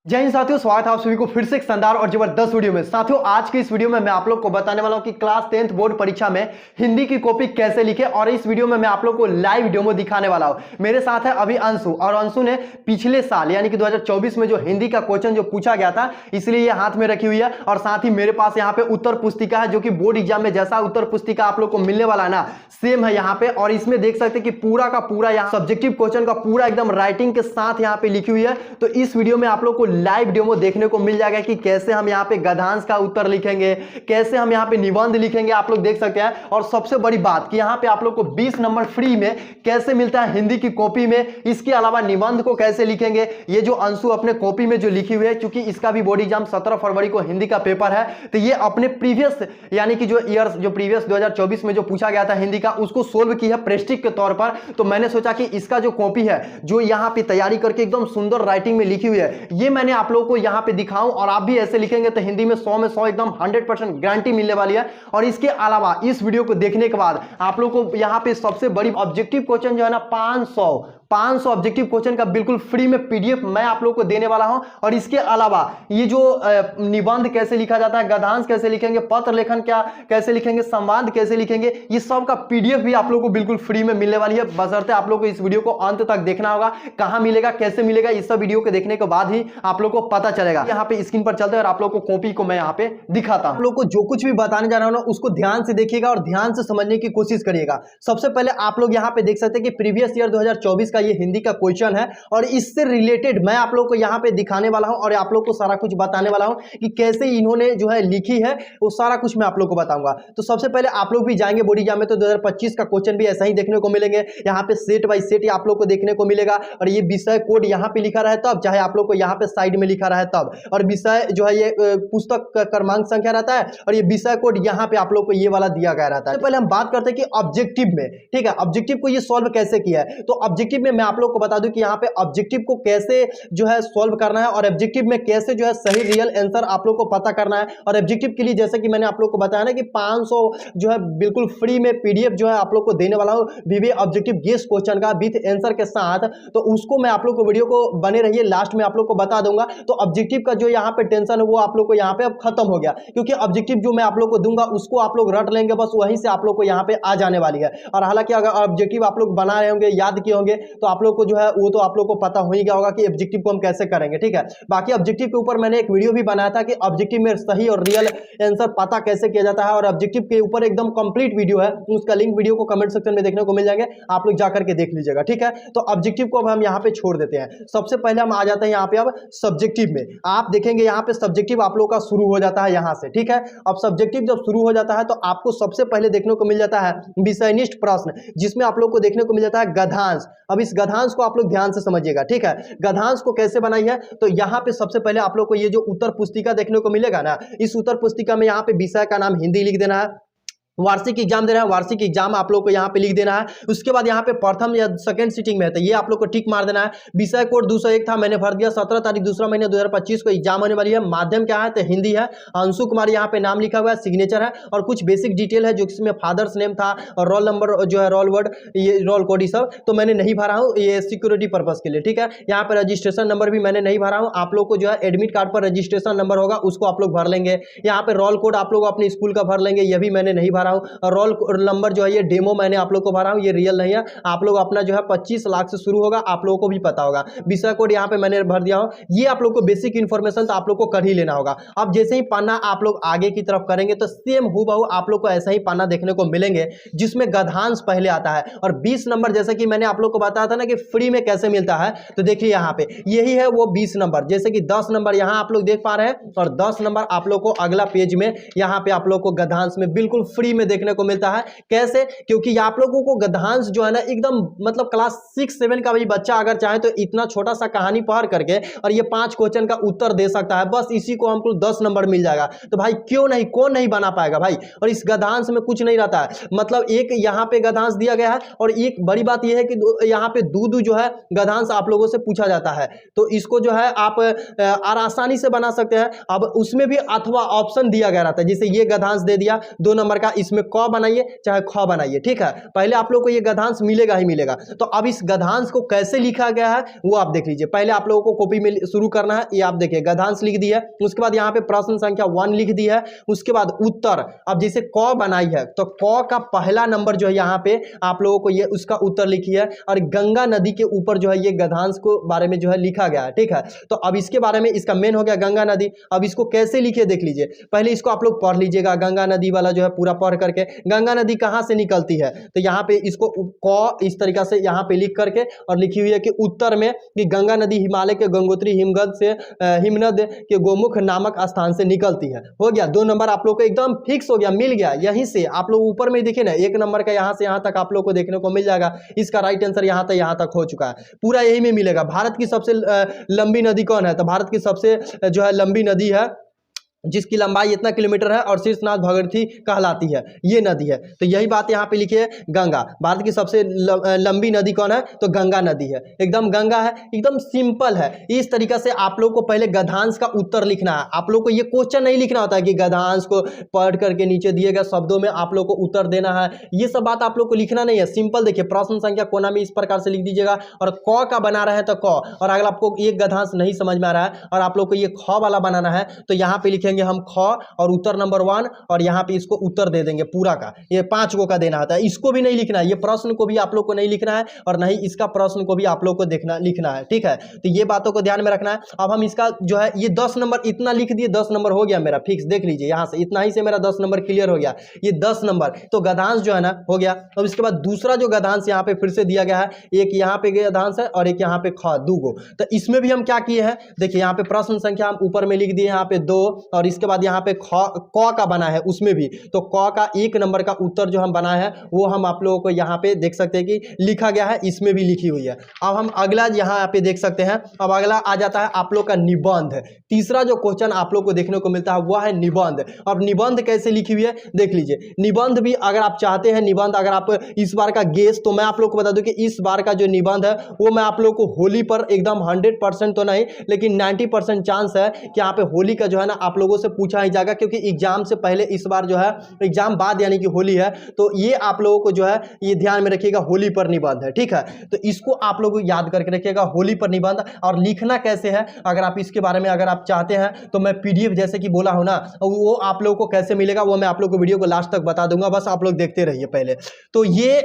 जय हिंद साथियों, स्वागत है आप सभी को फिर से एक शानदार और जबरदस्त वीडियो में। साथियों, आज की इस वीडियो में मैं आप लोग को बताने वाला हूं कि क्लास 10th बोर्ड परीक्षा में हिंदी की कॉपी कैसे लिखे, और इस वीडियो में मैं आप लोग को लाइव डेमो दिखाने वाला हूं। मेरे साथ है अभी अंशु, और अंशु ने पिछले साल यानी कि 2024 में जो हिंदी का क्वेश्चन जो पूछा गया था, इसलिए ये हाथ में रखी हुई है। और साथ ही मेरे पास यहाँ पे उत्तर पुस्तिका है, जो कि बोर्ड एग्जाम में जैसा उत्तर पुस्तिका आप लोग को मिलने वाला है ना, सेम है यहाँ पे। और इसमें देख सकते हैं कि पूरा का पूरा यहाँ सब्जेक्टिव क्वेश्चन का पूरा एकदम राइटिंग के साथ यहाँ पे लिखी हुई है। तो इस वीडियो में आप लोग को लाइव डेमो देखने को मिल जाएगा कि कैसे हम यहाँ पे गद्यांश का उत्तर लिखेंगे, कैसे हम यहाँ पे निबंध लिखेंगे, आप लोग देख सकते हैं। और सबसे बड़ी बात कि यहाँ पे आप लोग को 20 नंबर फ्री में कैसे मिलता है हिंदी की कॉपी में। इसके अलावा निबंध को कैसे लिखेंगे, ये जो अंशु अपने कॉपी में जो लिखी हुई है, क्योंकि इसका भी बोर्ड एग्जाम 17 फरवरी को हिंदी का पेपर है, तो ये अपने प्रीवियस यानी कि जो ईयर जो प्रीवियस 2024 में जो पूछा गया था हिंदी का, उसको सोल्व की है प्रेस्टिक के तौर पर। तो मैंने सोचा कि इसका जो कॉपी है, जो यहाँ पे तैयारी करके एकदम सुंदर राइटिंग में लिखी हुई है, ये मैंने आप लोगों को यहाँ पे दिखाऊं। और आप भी ऐसे लिखेंगे तो हिंदी में 100 में 100 एकदम 100% गारंटी मिलने वाली है। और इसके अलावा इस वीडियो को देखने के बाद आप लोग को यहाँ पे सबसे बड़ी ऑब्जेक्टिव क्वेश्चन जो है ना, 500 ऑब्जेक्टिव क्वेश्चन का बिल्कुल फ्री में पीडीएफ मैं आप लोगों को देने वाला हूं। और इसके अलावा ये जो निबंध कैसे लिखा जाता है, गद्यांश कैसे लिखेंगे, पत्र लेखन क्या कैसे लिखेंगे, संवाद कैसे लिखेंगे, ये सब का पीडीएफ भी आप लोगों को बिल्कुल फ्री में मिलने वाली है। बशर्ते आप लोग को इस वीडियो को अंत तक देखना होगा। कहां मिलेगा, कैसे मिलेगा, इस सब वीडियो को देखने के बाद ही आप लोग को पता चलेगा। यहाँ पे स्क्रीन पर चलते हैं और आप लोग को कॉपी को मैं यहाँ पे दिखाता हूं। आप लोग को जो कुछ भी बताने जा रहा हूं ना, उसको ध्यान से देखिएगा और ध्यान से समझने की कोशिश करिएगा। सबसे पहले आप लोग यहाँ पे देख सकते हैं कि प्रीवियस ईयर 2024 का ये हिंदी का क्वेश्चन है, और इससे रिलेटेड मैं आप लोग को यहाँ पे दिखाने वाला हूं और आप लोग को सारा कुछ बताने वाला हूं कि कैसे इन्होंने जो है लिखी है, वो सारा कुछ मैं आप लोग को बताऊंगा। तो सबसे पहले आप लोग भी जाएंगे बोर्ड एग्जाम में, तो 2025 का क्वेश्चन भी ऐसा ही देखने को मिलेंगे। यहाँ पे सेट बाय सेट आप लोग को देखने को मिलेगा, और ये विषय कोड यहाँ पे लिखा रहा तब, चाहे आप लोग को यहाँ पे साइड में लिखा रहा तब। और विषय जो है ये पुस्तक का क्रमांक संख्या रहता है, और ये विषय कोड यहाँ पे आप लोग को ये वाला दिया गया रहता है। तो पहले हम बात करते हैं कि ऑब्जेक्टिव में, ठीक है, ऑब्जेक्टिव को ये सॉल्व कैसे किया है। तो ऑब्जेक्टिव में मैं आप लोग को बता दूं कि यहाँ पे ऑब्जेक्टिव को कैसे जो है सॉल्व करना है, और ऑब्जेक्टिव में कैसे जो है सही रियल आंसर आप लोग को पता करना है। और ऑब्जेक्टिव के लिए जैसे कि मैंने आप लोग को बताया ना कि 500 जो है बिल्कुल फ्री में पीडीएफ जो है आप लोग को देने वाला हूं, वीवी ऑब्जेक्टिव गेस क्वेश्चन का विथ आंसर के साथ। तो उसको मैं आप लोग को वीडियो को बने रहिए, लास्ट में आप लोग को बता दूंगा। तो ऑब्जेक्टिव का जो यहाँ पे टेंशन है वो आप लोग को यहाँ पे अब खत्म हो गया, क्योंकि ऑब्जेक्टिव जो मैं आप लोग को दूंगा उसको आप लोग रट लेंगे, बस वहीं से आप लोग को यहाँ पे आ जाने वाली है। और हालांकि अगर ऑब्जेक्टिव आप लोग बना रहे होंगे, याद किए होंगे, तो आप लोग को जो है वो तो आप लोग को पता हो ही गया होगा कि ऑब्जेक्टिव को हम कैसे करेंगे, ठीक है। बाकी ऑब्जेक्टिव के ऊपर मैंने एक वीडियो भी बनाया था कि ऑब्जेक्टिव में सही और रियल आंसर पता कैसे किया जाता है, और ऑब्जेक्टिव के ऊपर एकदम कंप्लीट वीडियो है, उसका लिंक वीडियो को कमेंट सेक्शन में देखने को मिल जाएंगे, आप लोग जाकर के देख लीजिएगा, ठीक है। तो ऑब्जेक्टिव को अब हम यहाँ पे छोड़ देते हैं। सबसे पहले हम आ जाते हैं यहाँ पे अब सब्जेक्टिव में। आप देखेंगे यहाँ पे सब्जेक्टिव आप लोग का शुरू हो जाता है यहाँ से, ठीक है। अब सब्जेक्टिव जब शुरू हो जाता है तो आपको सबसे पहले देखने को मिल जाता है विषयनिष्ठ प्रश्न, जिसमें आप लोग को देखने को मिल जाता है गद्यांश। अब इस गद्यांश को आप लोग ध्यान से समझिएगा, ठीक है। गद्यांश को कैसे बनाई है, तो यहाँ पे सबसे पहले आप लोग को ये जो उत्तर पुस्तिका देखने को मिलेगा ना, इस उत्तर पुस्तिका में यहाँ पे विषय का नाम हिंदी लिख देना है। वार्षिक एग्जाम दे रहा है, वार्षिक एग्जाम आप लोग को यहाँ पे लिख देना है। उसके बाद यहाँ पे प्रथम या सेकंड सीटिंग में है, तो ये आप लोग को टिक मार देना है। विषय कोड 201 था, मैंने भर दिया। 17 तारीख दूसरा महीने 2025 को एग्जाम होने वाली है। माध्यम क्या है, तो हिंदी है। अंशु कुमार यहाँ पे नाम लिखा हुआ है, सिग्नेचर है, और कुछ बेसिक डिटेल है जो इसमें फादर्स नेम था, और रोल नंबर जो है, रोल वर्ड, ये रोल कोड, ये सब तो मैंने नहीं भरा हूँ, ये सिक्योरिटी पर्पज के लिए, ठीक है। यहाँ पे रजिस्ट्रेशन नंबर भी मैंने नहीं भरा हूँ। आप लोग को जो है एडमिट कार्ड पर रजिस्ट्रेशन नंबर होगा, उसको आप लोग भर लेंगे। यहाँ पे रोल कोड आप लोग अपने स्कूल का भर लेंगे, ये भी मैंने नहीं भरा हूँ। रोल नंबर जो है ये डेमो मैंने आप लोग को भरा हूं, ये रियल नहीं है। आप लोग अपना जो है 25 लाख से शुरू होगा, आप लोगों को भी पता होगा। विषय कोड यहाँ पे मैंने भर दिया हूं। ये आप लोग को बेसिक इंफॉर्मेशन तो आप लोग को कर ही लेना होगा। अब जैसे ही पन्ना आप लोग आगे की तरफ करेंगे तो सेम हूबहू आप लोग को ऐसा ही पन्ना देखने को मिलेंगे, जिसमें गद्यांश पहले आता है। और 20 नंबर जैसे कि मैंने आप लोग को बताया था ना कि फ्री में कैसे मिलता है, तो देखिए यहाँ पे यही है वो 20 नंबर। जैसे कि 10 नंबर यहाँ आप लोग देख पा रहे हैं, और 10 नंबर आप लोग को अगला पेज में यहाँ पे आप लोग को गद्यांश में बिल्कुल फ्री में देखने को मिलता है। कैसे, क्योंकि आप लोगों को गद्यांश जो है ना एकदम मतलब क्लास 6-7 का भी बच्चा अगर चाहे तो इतना छोटा सा कहानी पढ़ करके और ये 5 क्वेश्चन का उत्तर दे सकता है, बस इसी को हमको 10 नंबर मिल जाएगा। तो भाई क्यों नहीं, कौन नहीं बना पाएगा भाई। और इस गद्यांश में कुछ नहीं रहता है, मतलब एक यहाँ पे गद्यांश दिया गया है, और एक बड़ी बात यह है कि यहाँ पे दूध जो है गद्यांश आप लोगों से पूछा जाता है, तो इसको जो है आप आसानी से बना सकते हैं। अब उसमें भी अथवा ऑप्शन दिया गया रहता है, जैसे ये गद्यांश दे दिया 2 नंबर का, इसमें क बनाइए चाहे ख बनाइए, ठीक है। पहले आप लोग को ये गधांश मिलेगा ही मिलेगा। तो अब इस गधांश को कैसे लिखा गया है वो आप देख लीजिए। पहले आप लोगों को कॉपी में शुरू करना है, ये आप देखिए गधांश लिख दिया, उसके बाद यहाँ पे प्रश्न संख्या 1 लिख दी है, उसके बाद उत्तर। अब जैसे क बनाई है तो क का पहला नंबर जो है यहाँ पे आप लोगों को ये उसका उत्तर लिखी है, और गंगा नदी के ऊपर जो है ये गधांश को बारे में जो है लिखा गया है, ठीक है। तो अब इसके बारे में, इसका मेन हो गया गंगा नदी। अब इसको कैसे लिखे देख लीजिए, पहले इसको आप लोग पढ़ लीजिएगा, गंगा नदी वाला जो है पूरा पढ़ करके। गंगा नदी कहाँ से निकलती है, तो यहाँ पे इसको क इस तरीका से यहाँ पे लिख करके और लिखी हुई है कि उत्तर में कि गंगा नदी हिमालय के गंगोत्री हिमगढ़ से हिमनद के गोमुख नामक स्थान से निकलती है। हो गया 2 नंबर आप लोग को एकदम फिक्स हो गया, मिल गया। यहीं से आप लोग ऊपर में देखिए ना 1 नंबर का यहाँ से यहाँ तक आप लोग को देखने को मिल जाएगा। इसका राइट आंसर यहाँ तक हो चुका है, पूरा यही में मिलेगा। भारत की सबसे लंबी नदी कौन है, तो भारत की सबसे जो है लंबी नदी है जिसकी लंबाई इतना किलोमीटर है और शीर्षनाथ भगीरथी कहलाती है, ये नदी है। तो यही बात यहाँ पे लिखी है, गंगा। भारत की सबसे लंबी नदी कौन है, तो गंगा नदी है, एकदम गंगा है, एकदम सिंपल है। इस तरीका से आप लोग को पहले गधांश का उत्तर लिखना है। आप लोग को ये क्वेश्चन नहीं लिखना होता है कि गधांश को पढ़ करके नीचे दिए गए शब्दों में आप लोग को उत्तर देना है, ये सब बात आप लोग को लिखना नहीं है। सिंपल देखिए, प्रश्न संख्या कोना में इस प्रकार से लिख दीजिएगा, और क का बना रहे हैं तो क, और अगर आपको एक गधांश नहीं समझ में आ रहा है और आप लोग को ये ख वाला बनाना है तो यहाँ पे लिखेंगे हम ख और उत्तर नंबर 1, और यहाँ पे इसको उत्तर दे देंगे पूरा का। ये 5 गो का देना होता है, इसको भी नहीं लिखना है, ये प्रश्न को भी आप लोग को नहीं लिखना है और नहीं इसका प्रश्न को भी आप लोग को लिखना है, ठीक है। तो ये बातों को ध्यान में रखना है। अब हम इसका जो है ये 10 नंबर इतना लिख दिए, 10 नंबर हो गया मेरा फिक्स। देख लीजिए यहाँ से इतना ही से मेरा 10 नंबर क्लियर हो गया, ये 10 नंबर तो गधांश जो है ना हो गया। अब इसके बाद दूसरा जो गधांश यहाँ पे फिर से दिया गया है, एक यहाँ पे गधांश है और एक यहाँ पे ख, 2 गो। तो इसमें भी हम क्या किए हैं, देखिए यहाँ पे प्रश्न संख्या हम ऊपर में लिख दिए यहाँ पे 2, और इसके बाद यहाँ पे क का बना है उसमें भी, तो क का 1 नंबर का उत्तर जो हम बनाए हैं वो हम आप लोगों को यहाँ पे देख सकते हैं कि लिखा गया है, इसमें भी लिखी हुई है। अब हम अगला यहाँ पे देख सकते हैं, अब अगला आ जाता है आप लोग का निबंध। तीसरा जो क्वेश्चन आप लोग को देखने को मिलता है वह है निबंध। अब निबंध कैसे लिखी हुई है देख लीजिए। निबंध भी अगर आप चाहते हैं, निबंध अगर आप इस बार का गेस, तो मैं आप लोग को बता दूं कि इस बार का जो निबंध है वो मैं आप लोग को होली पर एकदम 100% तो नहीं लेकिन 90% चांस है कि यहाँ पे होली का जो है ना आप लोगों से पूछा ही जाएगा, क्योंकि एग्जाम से पहले इस बार जो है एग्जाम बाद यानी कि होली है, तो ये आप लोगों को जो है ये ध्यान में रखिएगा, होली पर निबंध है, ठीक है। तो इसको आप लोग याद करके रखिएगा, होली पर निबंध। और लिखना कैसे है अगर आप इसके बारे में अगर आप चाहते हैं तो मैं पीडीएफ जैसे कि बोला हूं ना, वो आप लोगों को कैसे मिलेगा वो मैं आप लोग को वीडियो को लास्ट तक बता दूंगा, बस आप लोग देखते रहिए। पहले तो ये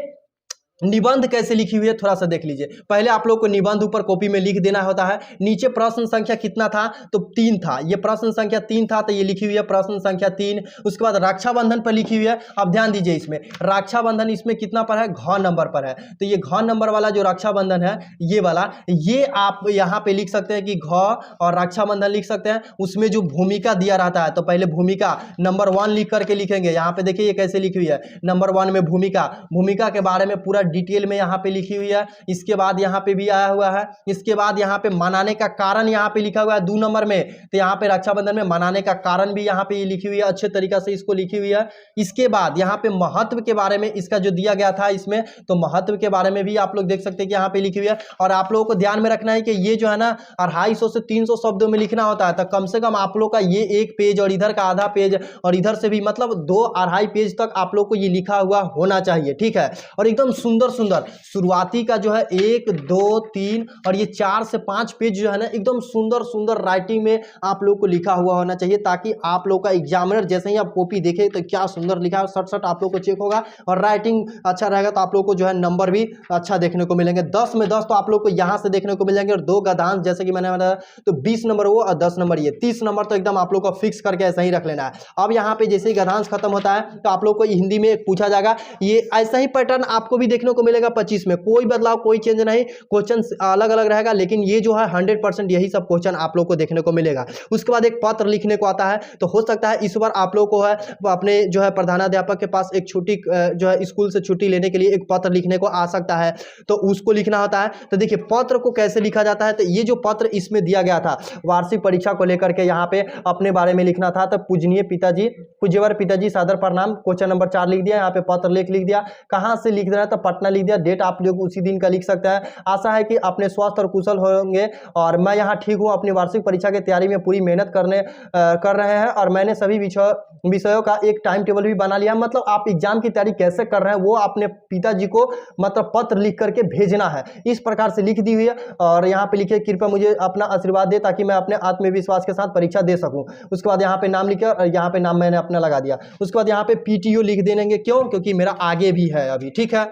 निबंध कैसे लिखी हुई है थोड़ा सा देख लीजिए। पहले आप लोग को निबंध ऊपर कॉपी में लिख देना होता है। नीचे प्रश्न संख्या कितना था, तो 3 था, ये प्रश्न संख्या 3 था, तो ये लिखी हुई है प्रश्न संख्या 3। उसके बाद रक्षाबंधन पर लिखी हुई है। अब ध्यान दीजिए, इसमें रक्षाबंधन इसमें कितना पर है, घ नंबर पर है, तो ये घ नंबर वाला जो रक्षाबंधन है ये वाला, ये आप यहाँ पे लिख सकते हैं कि घ और रक्षाबंधन लिख सकते हैं। उसमें जो भूमिका दिया रहता है तो पहले भूमिका नंबर 1 लिख करके लिखेंगे। यहाँ पे देखिए ये कैसे लिखी हुई है, नंबर 1 में भूमिका के बारे में पूरा डिटेल में यहाँ पे लिखी हुई है। इसके बाद यहाँ पे भी आया हुआ है। इसके बाद यहाँ पे मनाने का कारण यहाँ पे लिखा हुआ है 2 नंबर में, तो यहाँ पे रक्षाबंधन में मनाने का कारण भी यहाँ पे लिखी हुई है, अच्छे तरीका से इसको लिखी हुई है। इसके बाद यहाँ पे महत्व के बारे में इसका जो दिया गया था इसमें, तो महत्व के बारे में भी आप लोग देख सकते हैं कि यहाँ पे लिखी हुई है। और आप लोगों को ध्यान में रखना है कि ये जो है ना 250 से 300 शब्दों में लिखना होता है, तो कम से कम आप लोग का ये 1 पेज और इधर का आधा पेज और इधर से भी मतलब 2-2.5 पेज तक आप लोग को ये लिखा हुआ होना चाहिए, ठीक है। और एकदम सुंदर सुंदर शुरुआती का जो है 1, 2, 3 और ये 4 से 5 पेज जो है ना एकदम सुंदर सुंदर राइटिंग में आप लोग को लिखा हुआ होना चाहिए, ताकि आप लोग का एग्जामिनर जैसे ही आप कॉपी देखे तो क्या सुंदर लिखा है, सट आप लोग को चेक होगा। और राइटिंग अच्छा रहेगा तो आप लोग को जो है नंबर भी अच्छा देखने को मिलेंगे। 10 में 10 तो आप लोग को यहाँ से देखने को मिलेंगे, और 2 गधांश जैसे कि मैंने बताया तो 20 नंबर वो और 10 नंबर ये, 30 नंबर तो एकदम आप लोग को फिक्स करके ऐसा ही रख लेना है। अब यहाँ पे जैसे ही गधांश खत्म होता है तो आप लोग को हिंदी में पूछा जाएगा, ये ऐसा ही पैटर्न आपको भी देखने को मिलेगा 25 में, कोई बदलाव कोई चेंज नहीं, क्वेश्चन अलग अलग रहेगा, लेकिन ये जो है 100% यही सब क्वेश्चन आप लोग को देखने को मिलेगा। उसके बाद एक पत्र लिखने को आता है, तो हो सकता है इस बार आप लोग को है अपने जो है प्रधानाध्यापक के पास एक छुट्टी जो है स्कूल से छुट्टी लेने के लिए एक पत्र लिखने को आ सकता है, तो उसको लिखना होता है। तो देखिए पत्र को कैसे लिखा जाता है, तो ये जो पत्र इसमें दिया गया था वार्षिक परीक्षा को लेकर के यहाँ पे अपने बारे में लिखना था, तो पूजनीय पिताजी, पूज्यवर पिताजी सादर प्रणाम, क्वेश्चन नंबर 4 लिख दिया, यहाँ पे पत्र लिख दिया। कहाँ से लिख देना, तो पटना लिख दिया, डेट आप लोग उसी दिन का लिख सकता है। आशा है कि अपने स्वस्थ और कुशल होंगे और मैं यहाँ ठीक हूँ। अपनी वार्षिक परीक्षा की तैयारी में पूरी मेहनत कर रहे हैं और मैंने सभी विषयों का एक टाइम टेबल भी बना लिया। मतलब आप एग्जाम की तैयारी कैसे कर रहे हैं वो अपने पिताजी को मतलब पत्र लिख करके भेजना है, इस प्रकार से लिख दी हुई है। और यहाँ पे लिखे कृपया मुझे अपना आशीर्वाद दे ताकि मैं अपने आत्मविश्वास के साथ परीक्षा दे सकूं। उसके बाद यहाँ पे नाम लिखे और यहाँ पे नाम मैंने अपना लगा दिया। उसके बाद यहाँ पे पीटीओ लिख देंगे, क्यों? क्योंकि मेरा आगे भी है अभी, ठीक है।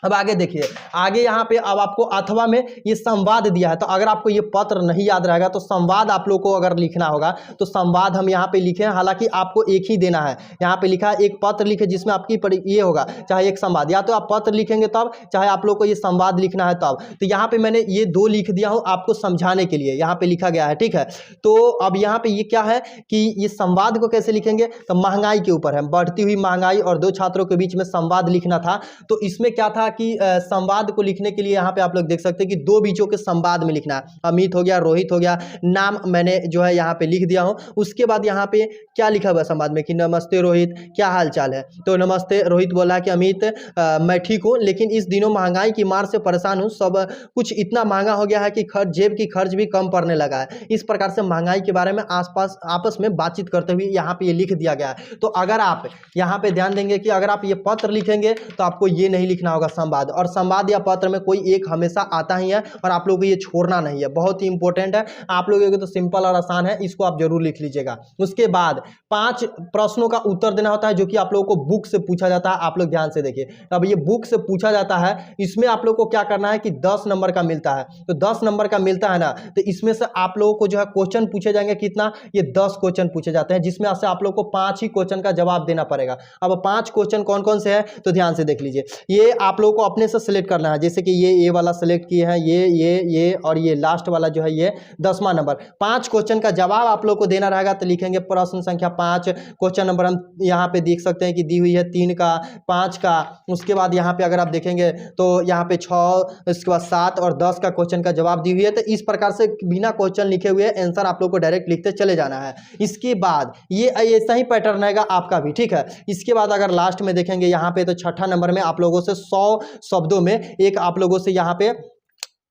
अब आगे देखिए, आगे यहाँ पे अब आपको अथवा में ये संवाद दिया है, तो अगर आपको ये पत्र नहीं याद रहेगा तो संवाद आप लोग को अगर लिखना होगा तो संवाद हम यहाँ पे लिखे हैं। हालांकि आपको एक ही देना है, यहाँ पे लिखा है एक पत्र लिखे जिसमें आपकी ये होगा, चाहे एक संवाद, या तो आप पत्र लिखेंगे तब, चाहे आप लोग को ये संवाद लिखना है तब। तो यहाँ पे मैंने ये दो लिख दिया हूँ आपको समझाने के लिए, यहाँ पे लिखा गया है, ठीक है। तो अब यहाँ पे ये क्या है कि ये संवाद को कैसे लिखेंगे, तो महंगाई के ऊपर है, बढ़ती हुई महंगाई और दो छात्रों के बीच में संवाद लिखना था। तो इसमें क्या था कि संवाद को लिखने के लिए यहाँ पे आप लोग देख सकते हैं कि दो बीचों के संवाद में लिखना है। अमित हो गया, रोहित हो गया, नाम मैंने जो है यहाँ पे लिख दिया हूँ। उसके बाद यहाँ पे क्या लिखा हुआ संवाद में कि नमस्ते रोहित, क्या हाल चाल है। तो नमस्ते रोहित बोला कि अमित मैं ठीक हूँ, लेकिन इस दिनों महंगाई की मार से परेशान हूँ, सब कुछ इतना महंगा हो गया है कि जेब की खर्च भी कम पड़ने लगा है। इस प्रकार से महंगाई के बारे में आसपास आपस में बातचीत करते हुए यहाँ पे ये लिख दिया गया है। तो अगर आप यहाँ पे ध्यान देंगे कि अगर आप ये पत्र लिखेंगे तो आपको ये नहीं लिखना होगा संवाद, और संवाद या पत्र में कोई एक हमेशा आता ही है और आप लोगों को ये छोड़ना नहीं है, बहुत ही इंपॉर्टेंट है। आप लोगों को तो सिंपल और आसान है, इसको आप जरूर लिख लीजिएगा। उसके बाद 5 प्रश्नों का उत्तर देना होता है जो कि आप लोगों को बुक से पूछा जाता है। आप लोग ध्यान से देखिए, अब ये बुक से पूछा जाता है, इसमें आप लोग को क्या करना है कि 10 नंबर का मिलता है। तो 10 नंबर का मिलता है ना, तो इसमें से आप लोगों को जो है क्वेश्चन पूछे जाएंगे, कितना, ये 10 क्वेश्चन पूछे जाते हैं, जिसमें से आप लोग को 5 ही क्वेश्चन का जवाब देना पड़ेगा। अब 5 क्वेश्चन कौन कौन से हैं तो ध्यान से देख लीजिए। ये आप लोगों को अपने से सिलेक्ट करना है, जैसे कि ये वाला सिलेक्ट किए हैं, ये और ये लास्ट वाला जो है ये 10वां नंबर। 5 क्वेश्चन का जवाब आप लोग को देना रहेगा। तो लिखेंगे प्रश्न संख्या 5, क्वेश्चन नंबर हम यहाँ पे देख सकते हैं कि दी हुई है 3 का, 5 का। उसके बाद यहाँ पे अगर आप देखेंगे तो यहाँ पे 6, इसके बाद 7 और 10 का क्वेश्चन का जवाब दी हुई है। तो इस प्रकार से बिना क्वेश्चन लिखे हुए आंसर आप लोग को डायरेक्ट लिखते चले जाना है। इसके बाद ये ऐसा ही पैटर्न रहेगा आपका भी, ठीक है। इसके बाद अगर लास्ट में देखेंगे यहाँ पे तो 6ठा नंबर में आप लोगों से 100 शब्दों में एक आप लोगों से यहाँ पे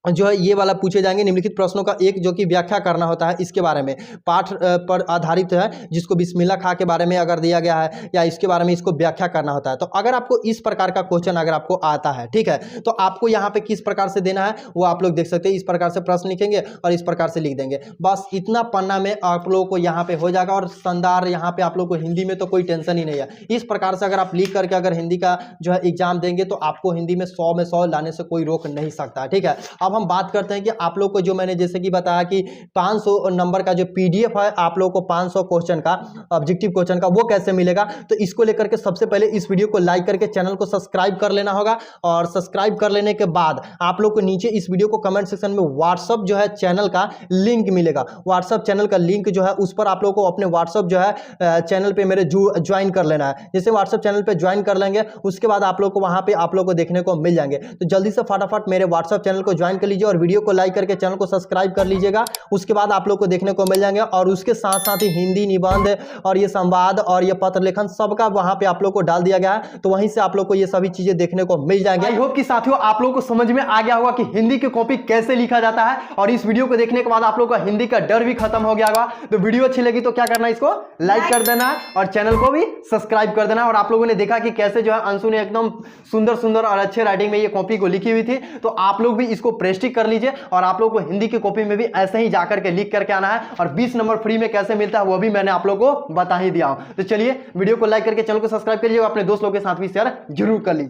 जो है ये वाला पूछे जाएंगे, निम्नलिखित प्रश्नों का एक जो कि व्याख्या करना होता है, इसके बारे में पाठ पर आधारित है, जिसको बिस्मिल्लाह खां के बारे में अगर दिया गया है या इसके बारे में इसको व्याख्या करना होता है। तो अगर आपको इस प्रकार का क्वेश्चन अगर आपको आता है, ठीक है, तो आपको यहाँ पे किस प्रकार से देना है वो आप लोग देख सकते हैं। इस प्रकार से प्रश्न लिखेंगे और इस प्रकार से लिख देंगे, बस इतना पन्ना में आप लोगों को यहाँ पे हो जाएगा। और शानदार, यहाँ पे आप लोग को हिंदी में तो कोई टेंशन ही नहीं है। इस प्रकार से अगर आप लिख करके अगर हिंदी का जो है एग्जाम देंगे तो आपको हिंदी में 100 में 100 लाने से कोई रोक नहीं सकता, ठीक है। अब हम बात करते हैं कि आप लोग को जो मैंने जैसे कि बताया कि 500 नंबर का जो पीडीएफ है, आप लोग को 500 क्वेश्चन का ऑब्जेक्टिव क्वेश्चन का वो कैसे मिलेगा। तो इसको लेकर के सबसे पहले इस वीडियो को लाइक करके चैनल को सब्सक्राइब कर लेना होगा। और सब्सक्राइब कर लेने के बाद आप लोग को नीचे इस वीडियो को कमेंट सेक्शन में व्हाट्सअप जो है चैनल का लिंक मिलेगा। व्हाट्सअप चैनल का लिंक जो है उस पर आप लोग को अपने व्हाट्सअप जो है चैनल पे मेरे ज्वाइन कर लेना है। जैसे व्हाट्सअप चैनल पे ज्वाइन कर लेंगे उसके बाद आप लोग को वहां पे आप लोग को देखने को मिल जाएंगे। तो जल्दी से फटाफट मेरे व्हाट्सअप चैनल को ज्वाइन कर लीजिए और वीडियो को लाइक करके चैनल को सब्सक्राइब कर लीजिएगा। उसके बाद आप लोग को देखने को मिल जाएंगे और उसके साथ साथ ही हिंदी निबंध और ये संवाद और ये पत्र लेखन सबका वहां पे आप लोग को डाल दिया गया है। तो वहीं से आप लोग को ये सभी चीजें देखने को मिल जाएंगे। आई होप कि साथियों आप लोगों को समझ में आ गया होगा कि हिंदी की कॉपी कैसे लिखा जाता है। और इस वीडियो को देखने के बाद आप लोग का हिंदी का डर भी खत्म हो गया होगा। तो वीडियो अच्छी लगी तो क्या करना है, इसको लाइक कर देना और चैनल को भी सब्सक्राइब कर देना। और आप लोगों ने देखा कि कैसे जो है अंशु ने एकदम सुंदर सुंदर और अच्छे राइटिंग में ये कॉपी को लिखी हुई थी। तो आप लोग भी इसको प्रेस्टिक कर लीजिए और आप लोग को हिंदी की कॉपी में भी ऐसे ही जाकर के लिख करके आना है। और 20 नंबर फ्री में कैसे मिलता है वो भी मैंने आप लोग को बता ही दिया हूं। तो चलिए वीडियो को लाइक करके चैनल को सब्सक्राइब करिए, अपने दोस्त लोगों के साथ भी शेयर जरूर कर लीजिए।